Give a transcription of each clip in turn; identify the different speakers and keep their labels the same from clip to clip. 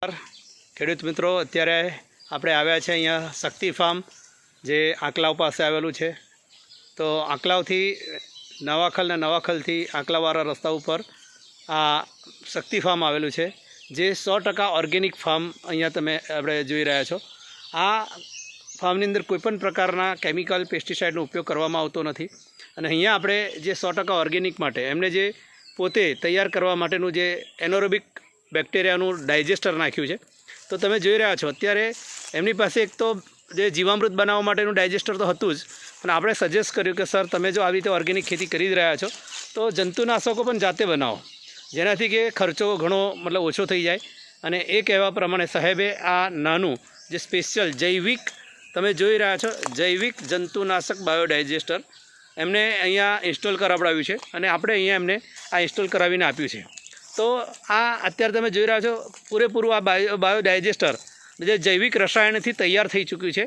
Speaker 1: ખેડૂત મિત્રો, અત્યારે આપણે આવ્યા છે અહીંયા શક્તિ ફાર્મ જે આંકલાવ પાસે આવેલું છે. તો આંકલાવથી નવાખલથી આંકલાવાળા રસ્તા ઉપર આ શક્તિ ફાર્મ આવેલું છે, જે 100% ઓર્ગેનિક ફાર્મ અહીંયા આપણે જોઈ રહ્યા છો. આ ફાર્મની અંદર કોઈપણ પ્રકારના કેમિકલ પેસ્ટિસાઇડનો ઉપયોગ કરવામાં આવતો નથી. અને અહીંયા આપણે જે 100% ઓર્ગેનિક માટે એમને જે પોતે તૈયાર કરવા માટેનું જે એનોરોબિક બેક્ટેરિયાનું ડાયજેસ્ટર નાખ્યું છે. તો તમે જોઈ રહ્યા છો અત્યારે એમની પાસે એક તો જે જીવામૃત બનાવવા માટેનું ડાયજેસ્ટર તો હતું જ, પણ આપણે સજેસ્ટ કર્યું કે સર તમે જો આવી રીતે ઓર્ગેનિક ખેતી કરી જ રહ્યા છો તો જંતુનાશકો પણ જાતે બનાવો, જેનાથી કે ખર્ચો ઘણો ઓછો થઈ જાય. અને એ કહેવા પ્રમાણે સાહેબે આ નાનું જે સ્પેશિયલ જૈવિક તમે જોઈ રહ્યા છો જૈવિક જંતુનાશક બાયોડાયજેસ્ટર એમને અહીંયા ઇન્સ્ટોલ કરાવડાવ્યું છે અને આપણે અહીંયા એમને આ ઇન્સ્ટોલ કરાવીને આપ્યું છે. તો આ અત્યારે તમે જોઈ રહ્યા છો પૂરેપૂરું આ બાયોડાયજેસ્ટર જે જૈવિક રસાયણથી તૈયાર થઈ ચૂક્યું છે.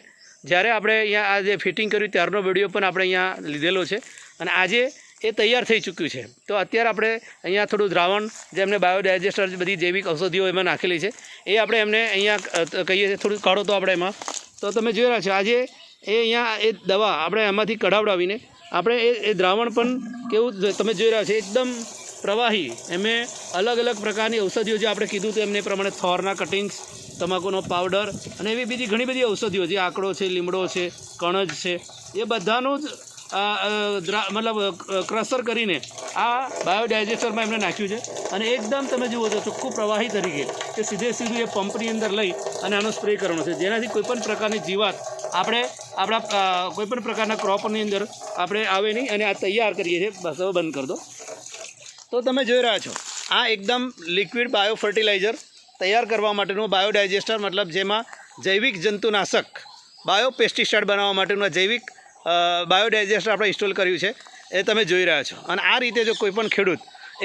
Speaker 1: જ્યારે આપણે અહીંયા આ જે ફિટિંગ કર્યું ત્યારનો વિડીયો પણ આપણે અહીંયા લીધેલો છે અને આજે એ તૈયાર થઈ ચૂક્યું છે. તો અત્યારે આપણે અહીંયા થોડું દ્રાવણ જે એમને બાયોડાયજેસ્ટર બધી જૈવિક ઔષધિઓ એમાં નાખેલી છે એ આપણે એમને અહીંયા કહીએ છીએ થોડું કાઢો તો આપણે એમાં. તો તમે જોઈ રહ્યા છો આજે એ અહીંયા એ દવા આપણે એમાંથી કઢાવડાવીને આપણે એ દ્રાવણ પણ કેવું તમે જોઈ રહ્યા છો એકદમ પ્રવાહી. એમે અલગ અલગ પ્રકારની ઔષધિઓ જે આપણે કીધું હતું એમને પ્રમાણે થોરના કટિંગ્સ, તમાકુનો પાવડર અને એવી બીજી ઘણી બધી ઔષધિઓ જે આકડો છે, લીમડો છે, કણજ છે, એ બધાનું જ ક્રશર કરીને આ બાયોડાયજેસ્ટરમાં એમને નાખ્યું છે. અને એકદમ તમે જુઓ છો ચોખ્ખું પ્રવાહી તરીકે કે સીધું એ પંપની અંદર લઈ અને આનો સ્પ્રે કરવાનો છે, જેનાથી કોઈપણ પ્રકારની જીવાત આપણા કોઈપણ પ્રકારના ક્રોપની અંદર આપણે આવે નહીં. અને આ તૈયાર કરીએ છીએ. બસ હવે બંધ કરી દો. તો તમે જોઈ રહ્યા છો આ એકદમ લિક્વિડ બાયો ફર્ટિલાઇઝર તૈયાર કરવા માટેનું બાયોડાયજેસ્ટર, મતલબ જેમાં જૈવિક જંતુનાશક બાયો પેસ્ટિસાઇડ બનાવવા માટેનું જૈવિક બાયોડાયજેસ્ટર આપણે ઇન્સ્ટોલ કર્યું છે એ તમે જોઈ રહ્યા છો. અને આ રીતે જો કોઈપણ ખેડૂત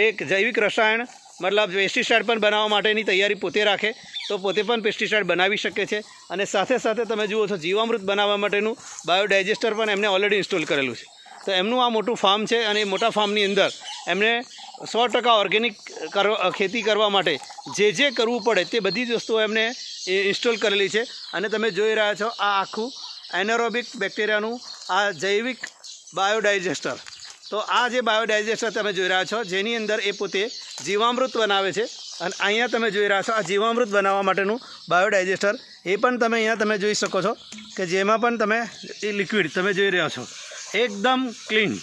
Speaker 1: એક જૈવિક રસાયણ મતલબ પેસ્ટિસાઇડ પણ બનાવવા માટેની તૈયારી પોતે રાખે તો પોતે પણ પેસ્ટિસાઇડ બનાવી શકે છે. અને સાથે સાથે તમે જુઓ છો જીવામૃત બનાવવા માટેનું બાયોડાયજેસ્ટર પણ એમને ઓલરેડી ઇન્સ્ટોલ કરેલું છે. તો એમનું આ મોટું ફાર્મ છે અને એ મોટા ફાર્મની અંદર એમને 100% ઓર્ગેનિક ખેતી કરવા માટે જે કરવું પડે તે બધી જ વસ્તુઓ એમને ઇન્સ્ટોલ કરેલી છે. અને તમે જોઈ રહ્યા છો આ આખું એનોરોબિક બેક્ટેરિયાનું આ જૈવિક બાયોડાયજેસ્ટર. તો આ જે બાયોડાયજેસ્ટર તમે જોઈ રહ્યા છો જેની અંદર એ પોતે જીવામૃત બનાવે છે. અને અહીંયા તમે જોઈ રહ્યા છો આ જીવામૃત બનાવવા માટેનું બાયોડાયજેસ્ટર એ પણ તમે અહીંયા તમે જોઈ શકો છો કે જેમાં પણ તમે એ લિક્વિડ તમે જોઈ રહ્યા છો એકદમ ક્લીન,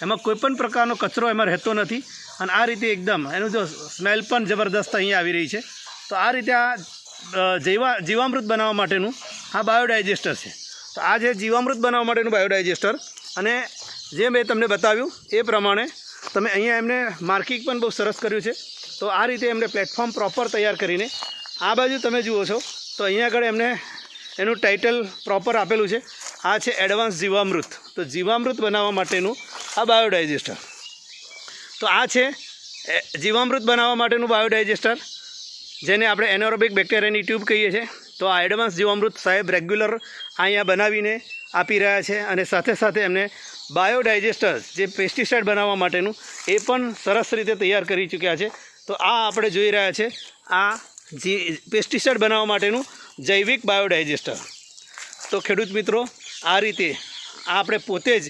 Speaker 1: એમાં કોઈપણ પ્રકારનો કચરો એમાં રહેતો નથી. અને આ રીતે એકદમ એનું જો સ્મેલ પણ જબરદસ્ત અહીંયા આવી રહી છે. તો આ રીતે આ જીવામૃત બનાવવા માટેનું આ બાયોડાયજેસ્ટર છે. તો આ જે જીવામૃત બનાવવા માટેનું બાયોડાયજેસ્ટર અને જે મેં તમને બતાવ્યું એ પ્રમાણે તમે અહીંયા એમને માર્કિંગ પણ બહુ સરસ કર્યું છે. તો આ રીતે એમને પ્લેટફોર્મ પ્રોપર તૈયાર કરીને આ બાજુ તમે જુઓ છો તો અહીંયા આગળ એમને એનું ટાઇટલ પ્રોપર આપેલું છે. આ છે એડવાન્સ જીવામૃત. તો જીવામૃત બનાવવા માટેનું આ બાયોડાયજેસ્ટર. તો આ છે જીવામૃત બનાવવા માટેનું બાયોડાયજેસ્ટર જેને આપણે એનોરોબિક બેક્ટેરિયાની ટ્યુબ કહીએ છીએ. તો આ એડવાન્સ જીવામૃત સાહેબ રેગ્યુલર અહીંયા બનાવીને આપી રહ્યા છે. અને સાથે સાથે એમને બાયોડાયજેસ્ટર જે પેસ્ટિસાઇડ બનાવવા માટેનું એ પણ સરસ રીતે તૈયાર કરી ચૂક્યા છે. તો આ આપણે જોઈ રહ્યા છે આ પેસ્ટિસાઇડ બનાવવા માટેનું જૈવિક બાયોડાયજેસ્ટર. તો ખેડૂત મિત્રો આ રીતે આપણે પોતે જ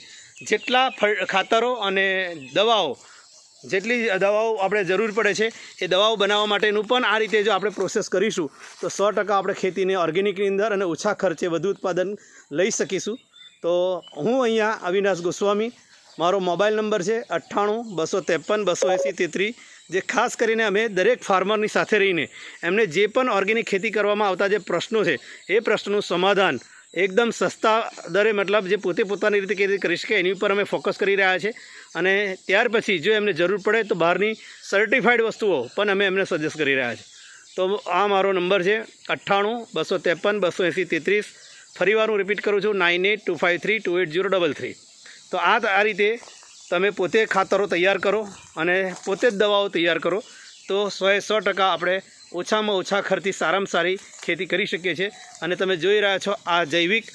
Speaker 1: જેટલા ખાતરો અને જેટલી દવાઓ આપણે જરૂર પડે છે એ દવાઓ બનાવવા માટેનું પણ આ રીતે જો આપણે પ્રોસેસ કરીશું તો 100% આપણે ખેતીને ઓર્ગેનિકની અંદર અને ઓછા ખર્ચે વધુ ઉત્પાદન લઈ શકીશું. તો હું અહીંયા અવિનાશ ગોસ્વામી, મારો મોબાઈલ નંબર છે 98-253-280-33, જે ખાસ કરીને અમે દરેક ફાર્મરની સાથે રહીને એમને જે પણ ઓર્ગેનિક ખેતી કરવામાં આવતા જે પ્રશ્નો છે એ પ્રશ્નનું સમાધાન એકદમ સસ્તા દરે મતલબ જે પોતે પોતાની રીતે કેવી રીતે કરી શકે એની ઉપર અમે ફોકસ કરી રહ્યા છીએ. અને ત્યાર પછી જો એમને જરૂર પડે તો બહારની સર્ટિફાઈડ વસ્તુઓ પણ અમે એમને સજેસ્ટ કરી રહ્યા છીએ. તો આ મારો નંબર છે 98-253-280-33. ફરીવાર હું રિપીટ કરું છું 98-253-280-33. તો આ રીતે તમે પોતે ખાતરો તૈયાર કરો અને પોતે જ દવાઓ તૈયાર કરો તો 100% આપણે ઓછામાં ઓછા ખર્ચથી સારામાં સારી ખેતી કરી શકીએ છીએ. અને તમે જોઈ રહ્યા છો આ જૈવિક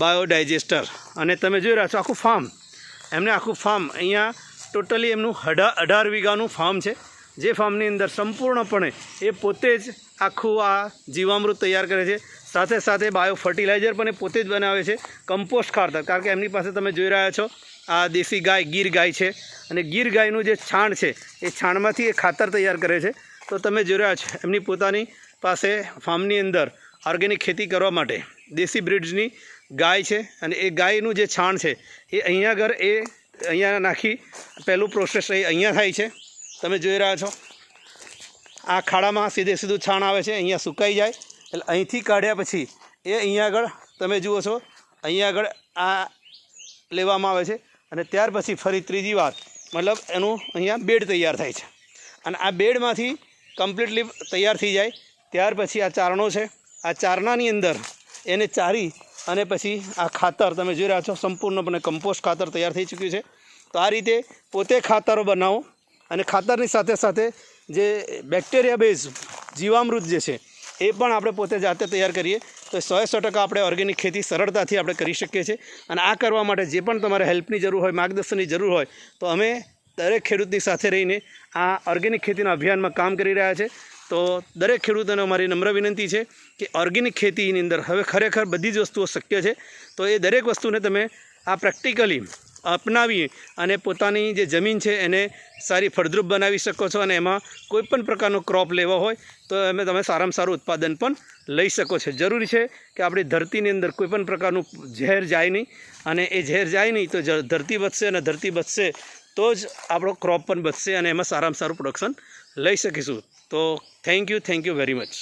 Speaker 1: બાયોડાયજેસ્ટર અને તમે જોઈ રહ્યા છો આખું ફાર્મ. એમને આખું ફાર્મ અહીંયા ટોટલી એમનું 18 વીઘાનું ફાર્મ છે, જે ફાર્મની અંદર સંપૂર્ણપણે એ પોતે જ આખું આ જીવામૃત તૈયાર કરે છે, સાથે સાથે બાયો ફર્ટિલાઇઝર પણ એ પોતે જ બનાવે છે, કમ્પોસ્ટ ખાતર. કારણ કે એમની પાસે તમે જોઈ રહ્યા છો આ દેશી ગાય ગીર ગાય છે, અને ગીર ગાયનું જે છાણ છે એ છાણમાંથી એ ખાતર તૈયાર કરે છે. તો તમે જોઈ રહ્યા છો એમની પોતાની પાસે ફાર્મની અંદર ઓર્ગેનિક ખેતી કરવા માટે દેશી બ્રીડ્સની ગાય છે, અને એ ગાયનું જે છાણ છે એ અહીંયા નાખી પહેલું પ્રોસેસ અહીંયા થાય છે. તમે જોઈ રહ્યા છો આ ખાડામાં સીધું છાણ આવે છે, અહીંયા સુકાઈ જાય એટલે અહીંથી કાઢ્યા પછી એ અહીંયા આગળ તમે જુઓ છો અહીંયા આગળ આ લેવામાં આવે છે, અને ત્યાર પછી ફરી ત્રીજી વાર મતલબ એનું અહીંયા બેડ તૈયાર થાય છે. અને આ બેડમાંથી કમ્પ્લીટલી તૈયાર થઈ જાય ત્યાર પછી આ ચારણો છે, આ ચારણાની અંદર એને ચારી અને પછી આ ખાતર તમે જોઈ રહ્યા છો સંપૂર્ણપણે કમ્પોસ્ટ ખાતર તૈયાર થઈ ચૂક્યું છે. તો આ રીતે પોતે ખાતરો બનાવો, અને ખાતરની સાથે સાથે જે બેક્ટેરિયા બેઝ જીવામૃત જે છે એ પણ આપણે પોતે જાતે તૈયાર કરીએ તો 100% આપણે ઓર્ગેનિક ખેતી સરળતાથી આપણે કરી શકીએ છીએ. અને આ કરવા માટે જે પણ તમારે હેલ્પની જરૂર હોય, માર્ગદર્શનની જરૂર હોય, તો અમે દરેક ખેડૂતની સાથે રહીને આ ઓર્ગેનિક ખેતીના અભિયાનમાં કામ કરી રહ્યા છે. તો દરેક ખેડૂતોને અમારી નમ્ર વિનંતી છે કે ઓર્ગેનિક ખેતીની અંદર હવે ખરેખર બધી જ વસ્તુઓ શક્ય છે. તો એ દરેક વસ્તુને તમે આ પ્રેક્ટિકલી અપનાવી અને પોતાની જે જમીન છે એને સારી ફળદ્રુપ બનાવી શકો છો, અને એમાં કોઈપણ પ્રકારનો ક્રોપ લેવો હોય તો તમે સારામાં સારું ઉત્પાદન પણ લઈ શકો છો. જરૂરી છે કે આપણી ધરતીની અંદર કોઈપણ પ્રકારનું ઝેર જાય નહીં, અને એ ઝેર જાય નહીં તો ધરતી બચશે, અને ધરતી બચશે તો જ આપણો ક્રોપ પણ બચશે, અને એમાં સારામાં સારું પ્રોડક્શન લઈ શકીશું. તો થેન્ક યુ વેરી મચ.